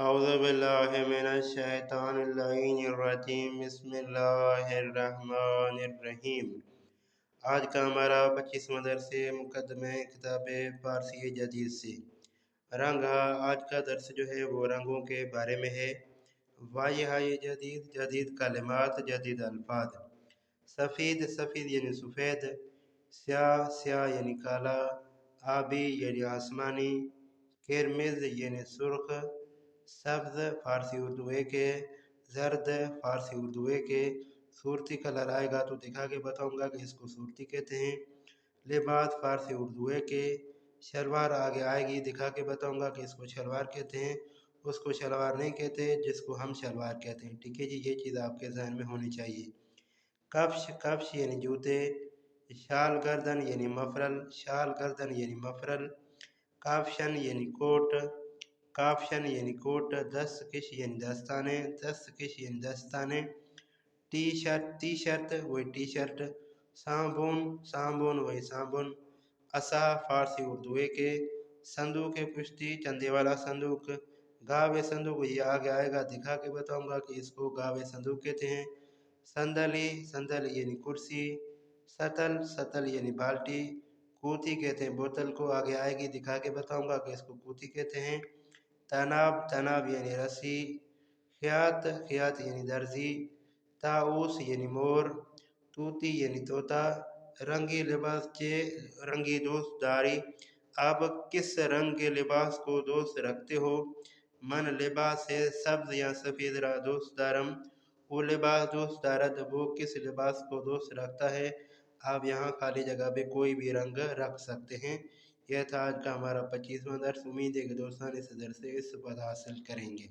اعوذ باللہ من الشیطان اللعین الرجیم بسم اللہ الرحمن الرحیم۔ آج کا ہمارا 25واں درس مقدمہ کتاب فارسی جدید سے رنگ۔ آج کا درس جو ہے وہ رنگوں کے بارے میں ہے۔ واضح جدید، جدید کلمات، جدید الفاظ۔ سفید، سفید یعنی سفید۔ سیاہ، سیاہ یعنی کالا۔ آبی یعنی آسمانی۔ کرمز یعنی سرخ۔ سبز فارسی اردو ایک ہے۔ زرد فارسی اردو ایک ہے۔ صورتی کلر آئے گا تو دکھا کے بتاؤں گا کہ اس کو صورتی کہتے ہیں۔ لباس فارسی اردو ایک ہے۔ شلوار آگے آئے گی، دکھا کے بتاؤں گا کہ اس کو شلوار کہتے ہیں۔ اس کو شلوار نہیں کہتے جس کو ہم شلوار کہتے ہیں، ٹھیک ہے جی، یہ چیز آپ کے ذہن میں ہونی چاہیے۔ کفش، کفش یعنی جوتے۔ شال گردن یعنی مفرل، شال گردن یعنی مفرل۔ کافشن یعنی کوٹ، کافشن یعنی کوٹ۔ دستکش یعنی دستانے، دستکش یعنی دستانے۔ ٹی شرٹ، ٹی شرٹ وہی ٹی شرٹ۔ صابن، صابن وہی صابن۔ عصا فارسی اردو ایک ہے۔ صندوق پشتی چندے والا صندوق۔ گاوے صندوق یہ آگے آئے گا، دکھا کے بتاؤں گا کہ اس کو گاوے صندوق کہتے ہیں۔ صندلی، صندلی یعنی کرسی۔ سطل، سطل یعنی بالٹی۔ کوتی کہتے ہیں بوتل کو، آگے آئے گی دکھا کے بتاؤں گا کہ اس کو کوتی کہتے ہیں۔ تناب، تناب یعنی رسی۔ خیاط، خیاط یعنی درزی۔ طاؤس یعنی مور۔ طوطی یعنی طوطا۔ رنگی لباس کے رنگی دوست داری۔ آپ کس رنگ کے لباس کو دوست رکھتے ہو؟ من لباس ہے سبز یا سفید را دوست دارم۔ وہ لباس دوست دارد، وہ کس لباس کو دوست رکھتا ہے؟ آپ یہاں خالی جگہ پہ کوئی بھی رنگ رکھ سکتے ہیں۔ یہ تھا آج کا ہمارا 25واں درس۔ امید ہے کہ دوستان اس درس سے استفادہ حاصل کریں گے۔